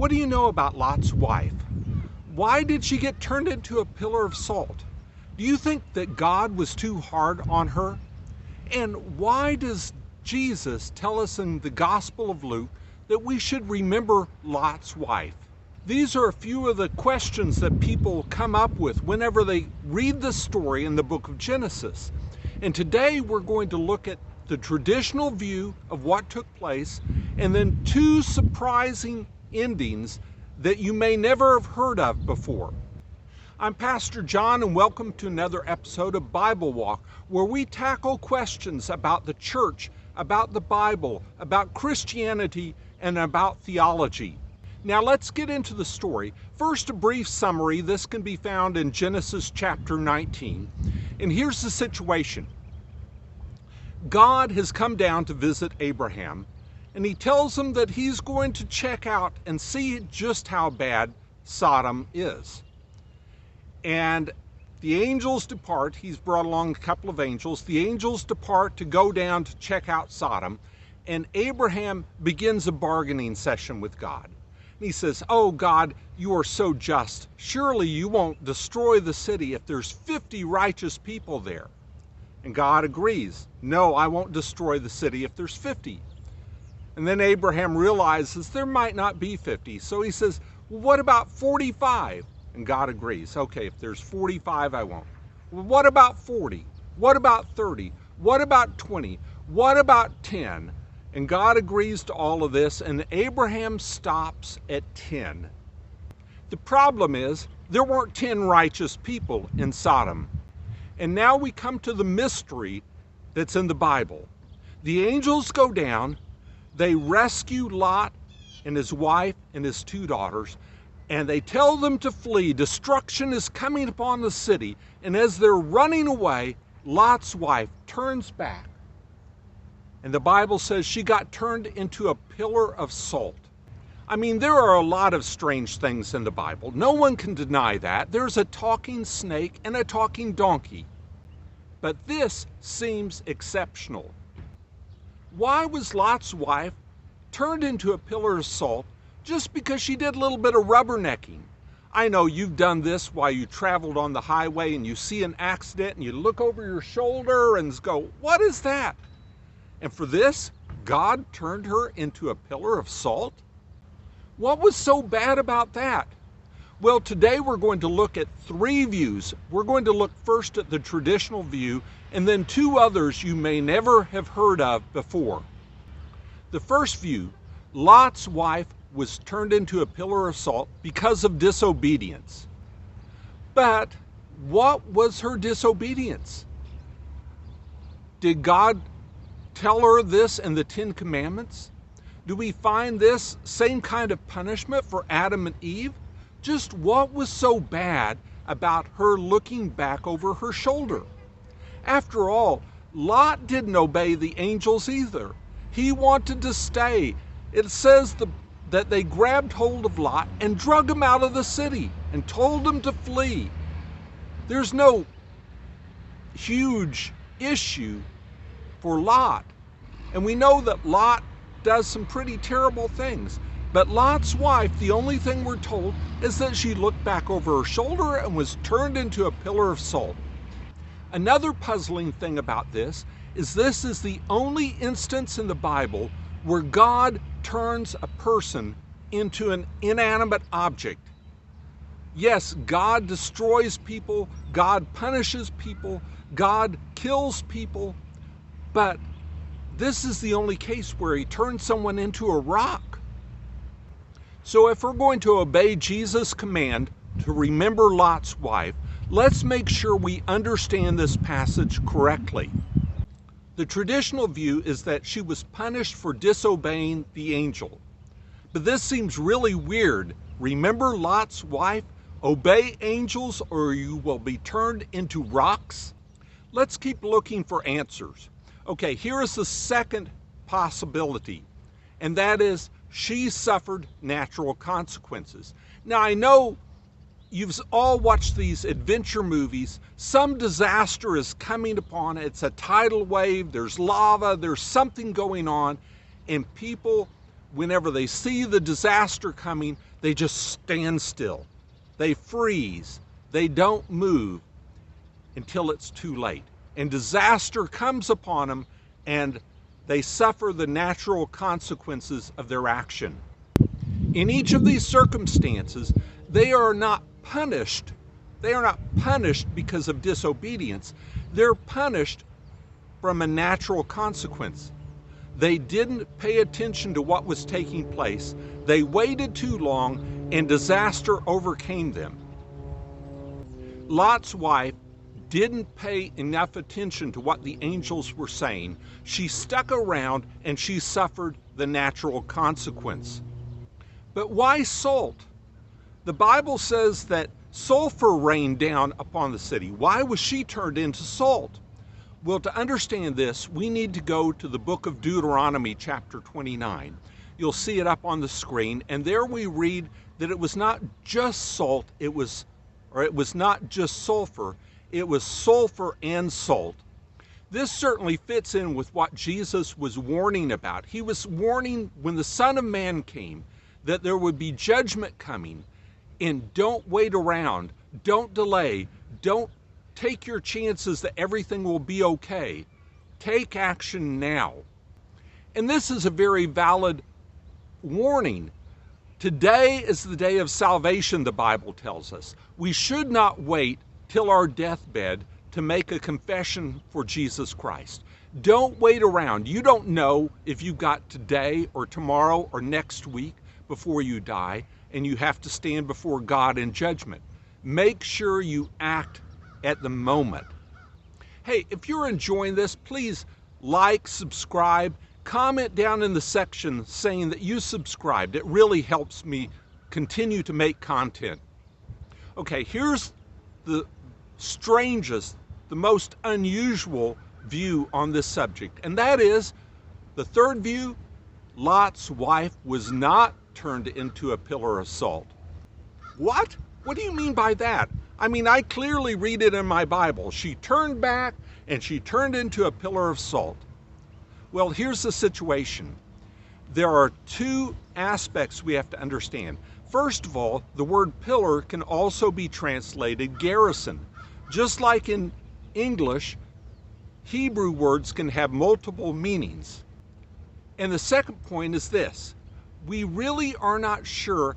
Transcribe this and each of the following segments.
What do you know about Lot's wife? Why did she get turned into a pillar of salt? Do you think that God was too hard on her? And why does Jesus tell us in the Gospel of Luke that we should remember Lot's wife? These are a few of the questions that people come up with whenever they read the story in the book of Genesis. And today we're going to look at the traditional view of what took place and then two surprising endings that you may never have heard of before. I'm Pastor John, and welcome to another episode of Bible Walk, where we tackle questions about the church, about the Bible, about Christianity, and about theology. Now let's get into the story. First, a brief summary. This can be found in Genesis chapter 19. And here's the situation. God has come down to visit Abraham, and he tells him that he's going to check out and see just how bad Sodom is. And the angels depart. He's brought along a couple of angels. The angels depart to go down to check out Sodom, and Abraham begins a bargaining session with God. And he says, "Oh God, you are so just. Surely you won't destroy the city if there's 50 righteous people there." And God agrees, "No, I won't destroy the city if there's 50. And then Abraham realizes there might not be 50. So he says, "Well, what about 45? And God agrees, "Okay, if there's 45, I won't." "Well, what about 40? What about 30? What about 20? What about 10? And God agrees to all of this, and Abraham stops at 10. The problem is, there weren't 10 righteous people in Sodom. And now we come to the mystery that's in the Bible. The angels go down, they rescue Lot and his wife and his 2 daughters, and they tell them to flee. Destruction is coming upon the city. And as they're running away, Lot's wife turns back. And the Bible says she got turned into a pillar of salt. I mean, there are a lot of strange things in the Bible. No one can deny that. There's a talking snake and a talking donkey. But this seems exceptional. Why was Lot's wife turned into a pillar of salt just because she did a little bit of rubbernecking? I know you've done this while you traveled on the highway and you see an accident and you look over your shoulder and go, "What is that?" And for this, God turned her into a pillar of salt? What was so bad about that? Well, today we're going to look at 3 views. We're going to look first at the traditional view and then 2 others you may never have heard of before. The first view, Lot's wife was turned into a pillar of salt because of disobedience. But what was her disobedience? Did God tell her this in the 10 Commandments? Do we find this same kind of punishment for Adam and Eve? Just what was so bad about her looking back over her shoulder? After all, Lot didn't obey the angels either. He wanted to stay. It says that they grabbed hold of Lot and drug him out of the city and told him to flee. There's no huge issue for Lot. And we know that Lot does some pretty terrible things. But Lot's wife, the only thing we're told is that she looked back over her shoulder and was turned into a pillar of salt. Another puzzling thing about this is the only instance in the Bible where God turns a person into an inanimate object. Yes, God destroys people, God punishes people, God kills people, but this is the only case where he turns someone into a rock. So if we're going to obey Jesus' command to remember Lot's wife, let's make sure we understand this passage correctly. The traditional view is that she was punished for disobeying the angel. But this seems really weird. Remember Lot's wife? Obey angels or you will be turned into rocks? Let's keep looking for answers. Okay, here is the second possibility, and that is she suffered natural consequences. Now, I know you've all watched these adventure movies. Some disaster is coming upon it. It's a tidal wave, there's lava, there's something going on, and people, whenever they see the disaster coming, They just stand still. They freeze. They don't move until it's too late. And disaster comes upon them, and they suffer the natural consequences of their action. In each of these circumstances, they are not punished. They are not punished because of disobedience. They're punished from a natural consequence. They didn't pay attention to what was taking place. They waited too long, and disaster overcame them. Lot's wife didn't pay enough attention to what the angels were saying. She stuck around and she suffered the natural consequence. But why salt? The Bible says that sulfur rained down upon the city. Why was she turned into salt? Well, to understand this, we need to go to the book of Deuteronomy, chapter 29. You'll see it up on the screen, and there we read that it was not just salt, it was not just sulfur, it was sulfur and salt. This certainly fits in with what Jesus was warning about. He was warning when the Son of Man came that there would be judgment coming, and don't wait around, don't delay, don't take your chances that everything will be okay. Take action now. And this is a very valid warning. Today is the day of salvation, the Bible tells us. We should not wait till our deathbed to make a confession for Jesus Christ. Don't wait around. You don't know if you've got today or tomorrow or next week before you die, and you have to stand before God in judgment. Make sure you act at the moment. Hey, if you're enjoying this, please like, subscribe, comment down in the section saying that you subscribed. It really helps me continue to make content. Okay, here's the strangest, the most unusual view on this subject, and that is the third view. Lot's wife was not turned into a pillar of salt. What? What do you mean by that? I mean, I clearly read it in my Bible. She turned back and she turned into a pillar of salt. Well, here's the situation. There are two aspects we have to understand. First of all, the word pillar can also be translated garrison. Just like in English, Hebrew words can have multiple meanings. And the second point is this: we really are not sure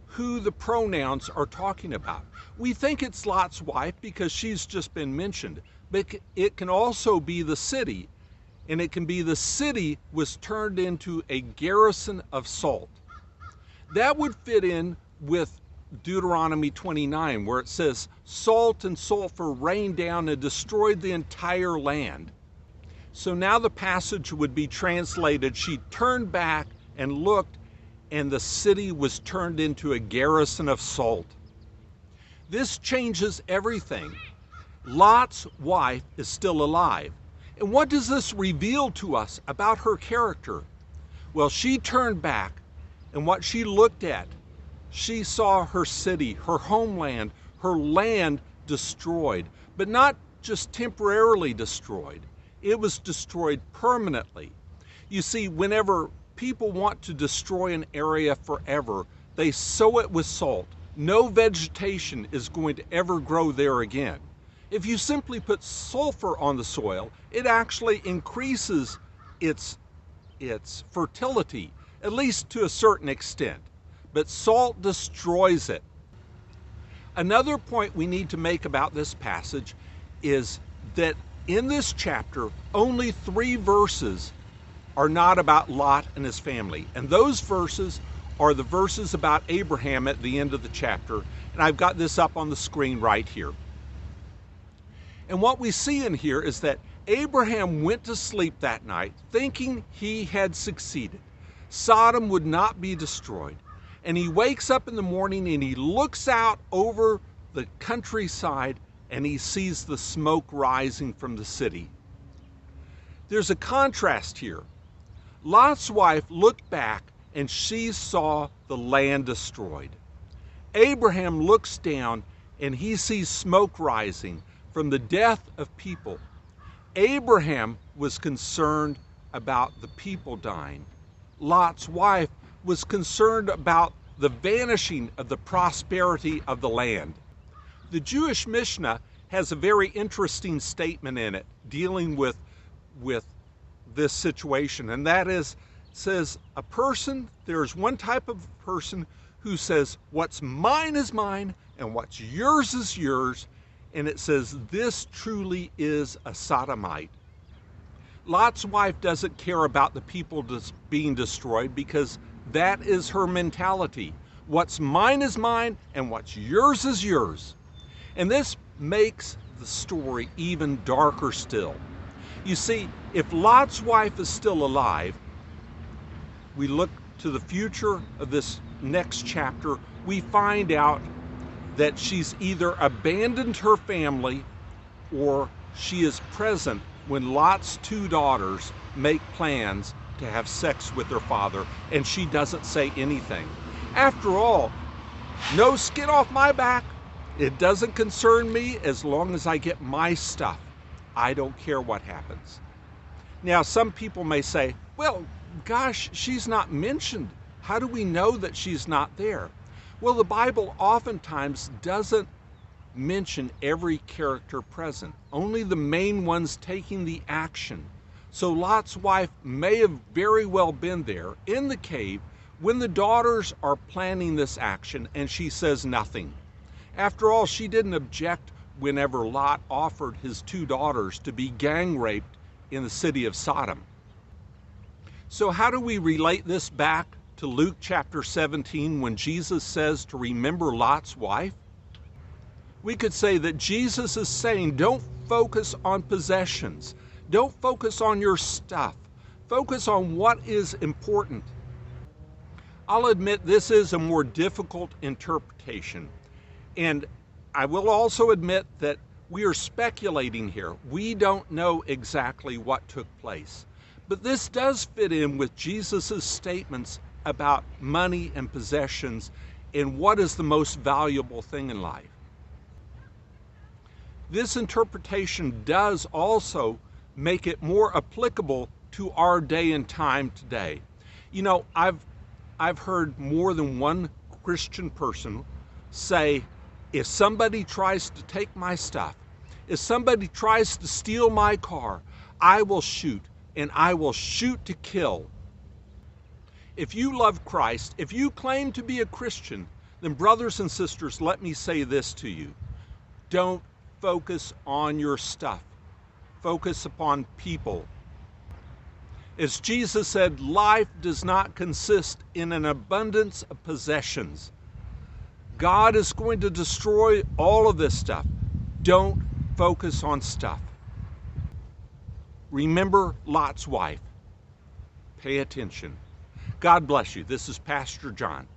who the pronouns are talking about. We think it's Lot's wife because she's just been mentioned, but it can also be the city, and it can be the city was turned into a garrison of salt. That would fit in with Deuteronomy 29, where it says, salt and sulfur rained down and destroyed the entire land. So now the passage would be translated, she turned back and looked, and the city was turned into a garrison of salt. This changes everything. Lot's wife is still alive. And what does this reveal to us about her character? Well, she turned back, and what she looked at, she saw her city, her homeland, her land destroyed, but not just temporarily destroyed. It was destroyed permanently. You see, whenever people want to destroy an area forever, they sow it with salt. No vegetation is going to ever grow there again. If you simply put sulfur on the soil, it actually increases its fertility, at least to a certain extent. But salt destroys it. Another point we need to make about this passage is that in this chapter, only 3 verses are not about Lot and his family. And those verses are the verses about Abraham at the end of the chapter. And I've got this up on the screen right here. And what we see in here is that Abraham went to sleep that night thinking he had succeeded. Sodom would not be destroyed. And he wakes up in the morning and he looks out over the countryside and he sees the smoke rising from the city. There's a contrast here. Lot's wife looked back and she saw the land destroyed. Abraham looks down and he sees smoke rising from the death of people. Abraham was concerned about the people dying. Lot's wife was concerned about the vanishing of the prosperity of the land. The Jewish Mishnah has a very interesting statement in it dealing with this situation, and that is, says there's one type of person who says, what's mine is mine and what's yours is yours, and it says this truly is a sodomite. Lot's wife doesn't care about the people being destroyed because that is her mentality. What's mine is mine and what's yours is yours. And this makes the story even darker still. You see, if Lot's wife is still alive, we look to the future of this next chapter, we find out that she's either abandoned her family or she is present when Lot's two daughters make plans to have sex with their father, and she doesn't say anything. After all, no skin off my back. It doesn't concern me as long as I get my stuff. I don't care what happens. Now, some people may say, well, gosh, she's not mentioned. How do we know that she's not there? Well, the Bible oftentimes doesn't mention every character present, only the main ones taking the action. So Lot's wife may have very well been there in the cave when the daughters are planning this action, and she says nothing. After all, she didn't object whenever Lot offered his two daughters to be gang raped in the city of Sodom. So how do we relate this back to Luke chapter 17 when Jesus says to remember Lot's wife? We could say that Jesus is saying, don't focus on possessions. Don't focus on your stuff. Focus on what is important. I'll admit this is a more difficult interpretation. And I will also admit that we are speculating here. We don't know exactly what took place. But this does fit in with Jesus' statements about money and possessions and what is the most valuable thing in life. This interpretation does also make it more applicable to our day and time today. You know, I've heard more than one Christian person say, if somebody tries to take my stuff, if somebody tries to steal my car, I will shoot, and I will shoot to kill. If you love Christ, if you claim to be a Christian, then brothers and sisters, let me say this to you. Don't focus on your stuff. Focus upon people. As Jesus said, life does not consist in an abundance of possessions. God is going to destroy all of this stuff. Don't focus on stuff. Remember Lot's wife. Pay attention. God bless you. This is Pastor John.